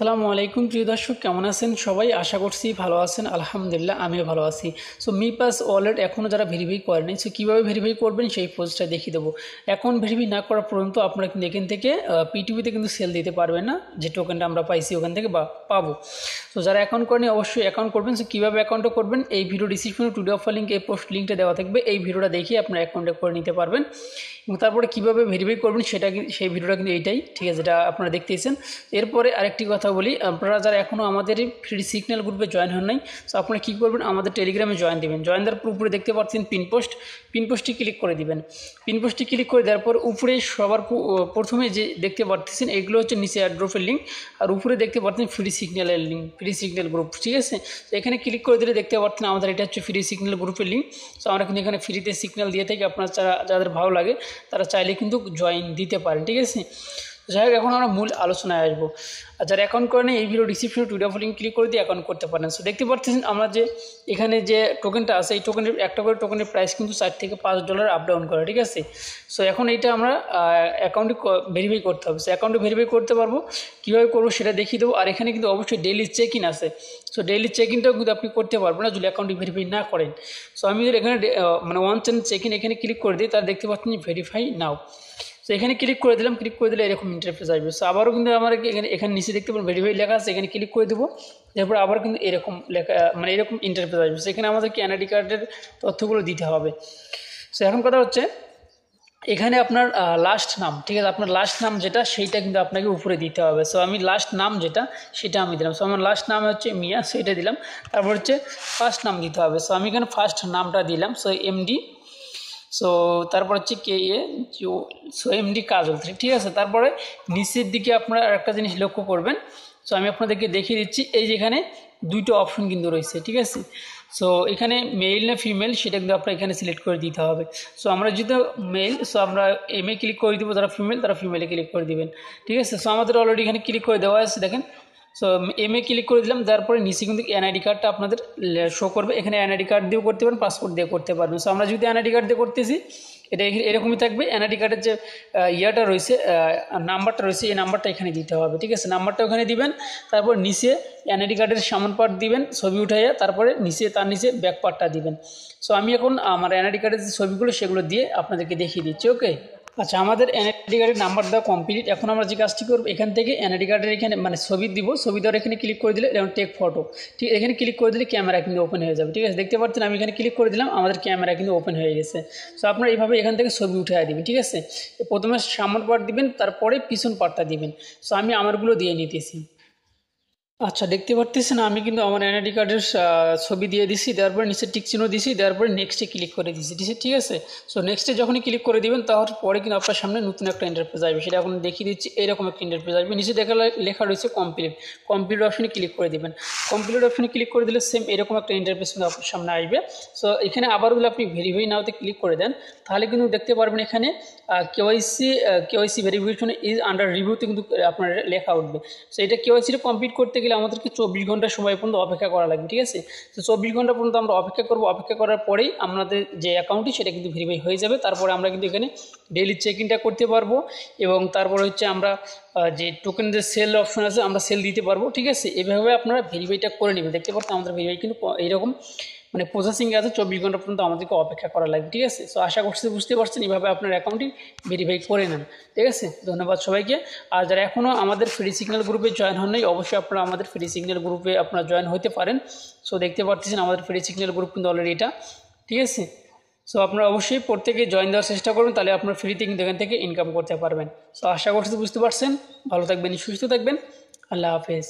আসসালামু আলাইকুম প্রিয় দর্শক, কেমন আছেন সবাই? আশা করছি ভালো আছেন। আলহামদুলিল্লাহ আমিও ভালো আছি। সো মিপাস ওয়ালেট এখনও যারা ভেরিফাই করেনি, সো কীভাবে ভেরিফাই করবেন সেই পোস্টটা দেখিয়ে দেবো। অ্যাকাউন্ট ভেরিফাই না করা পর্যন্ত আপনারা কিন্তু এখান থেকে পিটিভিতে কিন্তু সেল দিতে পারবেন না, যে টোকেনটা আমরা পাইছি ওখান থেকে পাবো। তো যারা অ্যাকাউন্ট করেনি অবশ্যই অ্যাকাউন্ট করবেন। সো কীভাবে অ্যাকাউন্টটা করবেন এই ভিডিও ডিসক্রিপশনে টুডে অফার লিঙ্ক এই পোস্ট লিঙ্কটা দেওয়া থাকবে। এই ভিডিওটা দেখে আপনারা অ্যাকাউন্টটা করে নিতে পারবেন এবং তারপরে কীভাবে ভেরিফাই করবেন সেই ভিডিওটা কিন্তু এইটাই, ঠিক আছে, যেটা আপনারা দেখতেছেন। এরপরে আরেকটি কথা বলি, আপনারা যারা এখনও আমাদের ফ্রি সিগন্যাল গ্রুপে জয়েন হন নাই, সো আপনারা কী করবেন, আমাদের টেলিগ্রামে জয়েন দেবেন। জয়েন দেওয়ার পর উপরে দেখতে পাচ্ছেন পিনপোস্টটি ক্লিক করে দিবেন। পিনপোস্টটি ক্লিক করে দেওয়ার পর উপরে সবার প্রথমে যে দেখতে পাচ্ছেন এইগুলো হচ্ছে নিচে অ্যাড্রপের লিঙ্ক, আর উপরে দেখতে পাচ্ছেন ফ্রি সিগন্যালের লিঙ্ক, ফ্রি সিগন্যাল গ্রুপ, ঠিক আছে। তো এখানে ক্লিক করে দিলে দেখতে পাচ্ছেন আমাদের এটা হচ্ছে ফ্রি সিগন্যাল গ্রুপের লিঙ্ক। সো আমরা কিন্তু এখানে ফ্রিতে সিগন্যাল দিয়ে থাকি, আপনারা যাদের ভালো লাগে তারা চাইলে কিন্তু জয়েন দিতে পারেন, ঠিক আছে। যাই হোক, এখন আমরা মূল আলোচনায় আসবো। আর যারা অ্যাকাউন্ট করেন এই ভিডিও ডিসক্রিপশনে টুডে অফার লিঙ্ক ক্লিক করে দিয়ে অ্যাকাউন্ট করতে পারেন। সো দেখতে পাচ্ছেন আমরা যে এখানে যে টোকেনটা আছে, এই টোকেনের একটা করে টোকেনের প্রাইস কিন্তু $4 থেকে $5 আপ ডাউন করে, ঠিক আছে। সো এখন এইটা আমরা অ্যাকাউন্টে ভেরিফাই করতে হবে। সো অ্যাকাউন্টে ভেরিফাই করতে পারবো, কীভাবে করবো সেটা দেখিয়ে দেবো। আর এখানে কিন্তু অবশ্যই ডেইলি চেক ইন আছে। সো ডেইলি চেক ইনটাও কিন্তু আপনি করতে পারবেন না যদি অ্যাকাউন্টে ভেরিফাই না করেন। সো আমি যদি এখানে ওয়ান্স এন্ড চেক ইন এখানে ক্লিক করে দিই, তাহলে দেখতে পাচ্ছেন ভেরিফাই নাও। তো এখানে ক্লিক করে দিলাম, ক্লিক করে দিলে এরকম ইন্টারফেস আসবে। সো আবারও কিন্তু আমার এখানে নিচে দেখতে পাবেন ভেরিফাই লেখা আছে, এখানে ক্লিক করে দেবো। তারপর আবার কিন্তু এরকম লেখা এরকম ইন্টারফেস আসবে। সেখানে আমাদেরকে এনআইডি কার্ডের তথ্যগুলো দিতে হবে। সো এখন কথা হচ্ছে এখানে আপনার লাস্ট নাম, ঠিক আছে, আপনার লাস্ট নাম যেটা সেইটা কিন্তু আপনাকে উপরে দিতে হবে। সো আমি লাস্ট নাম যেটা সেটা আমি দিলাম। সো আমার লাস্ট নাম হচ্ছে মিয়া, সেটা দিলাম। তারপর হচ্ছে ফার্স্ট নাম দিতে হবে। সো আমি এখানে ফার্স্ট নামটা দিলাম, সো এমডি। সো তারপর হচ্ছে সো এমডি কাজল, ঠিক আছে। তারপরে নিচের দিকে আপনারা একটা জিনিস লক্ষ্য করবেন। সো আমি আপনাদেরকে দেখিয়ে দিচ্ছি, এই যে এখানে দুইটা অপশন কিন্তু রয়েছে, ঠিক আছে। সো এখানে মেল না ফিমেল সেটা কিন্তু আপনার এখানে সিলেক্ট করে দিতে হবে। সো আমরা যদি মেল, সো আমরা এমএ ক্লিক করে দেবো, যারা ফিমেল তারা ফিমেলে ক্লিক করে দিবেন, ঠিক আছে। সো আমাদের অলরেডি এখানে ক্লিক করে দেওয়া আছে, দেখেন। সো এমএ ক্লিক করে দিলাম, তারপরে নিচে কিন্তু এনআইডি কার্ডটা আপনাদের শো করবে। এখানে এনআইডি কার্ড দিয়েও করতে পারেন, পাসপোর্ট দিয়ে করতে পারবেন। সো আমরা যদি এনআইডি কার্ড দিয়ে করতেছি, এটা এরকমই থাকবে। এনআইডি কার্ডের যে ইয়াটা রয়েছে, নাম্বারটা রয়েছে, এই নাম্বারটা এখানে দিতে হবে, ঠিক আছে। নাম্বারটা ওখানে দিবেন, তারপর নিচে এনআইডি কার্ডের সামন পার্ট দিবেন, ছবি উঠাইয়া, তারপরে তার নিচে ব্যাক পার্টটা দিবেন। সো আমি এখন আমার এনআইডি কার্ডের যে ছবিগুলো সেগুলো দিয়ে আপনাদেরকে দেখিয়ে দিচ্ছি, ওকে। আচ্ছা, আমাদের এনআইডি কার্ডের নাম্বার দেওয়া কমপ্লিট। এখন আমরা যে কাজটি করবো, এখান থেকে এনআইডি কার্ডের এখানে ছবি দিব, ছবি দেওয়ার এখানে ক্লিক করে দিলে যেমন টেক ফটো, ঠিক, এখানে ক্লিক করে দিলে ক্যামেরা কিন্তু ওপেন হয়ে যাবে, ঠিক আছে। দেখতে পাচ্ছেন আমি এখানে ক্লিক করে দিলাম, আমাদের ক্যামেরা কিন্তু ওপেন হয়ে গেছে। সো আপনারা এইভাবে এখান থেকে ছবি উঠে দিবেন, ঠিক আছে। প্রথমে সামনের পার্ট দিবেন, তারপরে পিছন পার্টটা দিবেন। সো আমি আমারগুলো দিয়ে নিতেছি। আচ্ছা, দেখতে পারতেছেন আমি কিন্তু আমার এনআইডি কার্ডের ছবি দিয়ে দিছি, দেওয়ার পরে নিচে টিক চিহ্ন দিছি, দেওয়ার পরে নেক্সটে ক্লিক করে দিছি, ঠিক আছে। সো নেক্সটে যখনই ক্লিক করে দিবেন তারপরে কিন্তু আপনার সামনে নতুন একটা ইন্টারফেস আসবে, সেটা এখন দেখিয়ে দিচ্ছি। এইরকম একটা ইন্টারফেস আসবে, নিচে লেখা রয়েছে কমপ্লিট অপশনে ক্লিক করে দিবেন। কমপ্লিট অপশনে ক্লিক করে দিলে সেম এরকম একটা ইন্টারফেস কিন্তু আপনার সামনে আসবে। সো এখানে আবার যদি আপনি ভেরিফাই নাওতে ক্লিক করে দেন, তাহলে কিন্তু দেখতে পারবেন এখানে কেওয়াইসি ভেরিফিকেশন ইজ আন্ডার রিভিউতে কিন্তু আপনার লেখা উঠবে। সো এটা কেওয়াইসিটা কমপ্লিট করতে গেলে আমাদেরকে 24 ঘন্টা সময় পর্যন্ত অপেক্ষা করা লাগবে, ঠিক আছে। তো 24 ঘন্টা পর্যন্ত আমরা অপেক্ষা করব। অপেক্ষা করার পরেই আমাদের যে অ্যাকাউন্টটি সেটা কিন্তু ভেরিফাই হয়ে যাবে। তারপরে আমরা কিন্তু এখানে ডেইলি চেক ইনটা করতে পারবো এবং তারপরে হচ্ছে আমরা যে টোকেন যে সেল অপশন আছে আমরা সেল দিতে পারবো, ঠিক আছে। এভাবে আপনারা ভেরিফাইটা করে নেবেন। দেখতে পাচ্ছেন আমাদের ভেরিফাই কিন্তু এইরকম প্রসেসিং আছে, 24 ঘন্টা পর্যন্ত আমাদেরকে অপেক্ষা করা লাগবে, ঠিক আছে। সো আশা করছি বুঝতে পারছেন, এইভাবে আপনার অ্যাকাউন্টটি ভেরিফাই করে নেন, ঠিক আছে। ধন্যবাদ সবাইকে। আর যারা এখনও আমাদের ফ্রি সিগন্যাল গ্রুপে জয়েন হন নাই, অবশ্যই আপনারা আমাদের ফ্রি সিগন্যাল গ্রুপে আপনারা জয়েন হতে পারেন। সো দেখতে পাচ্ছেন আমাদের ফ্রি সিগন্যাল গ্রুপ কিন্তু অলরেডি এটা, ঠিক আছে। সো আপনারা অবশ্যই প্রত্যেকে জয়েন দেওয়ার চেষ্টা করবেন, তাহলে আপনার ফ্রিতে কিন্তু এখান থেকে ইনকাম করতে পারবেন। সো আশা করছি বুঝতে পারছেন। ভালো থাকবেন, সুস্থ থাকবেন। আল্লাহ হাফেজ।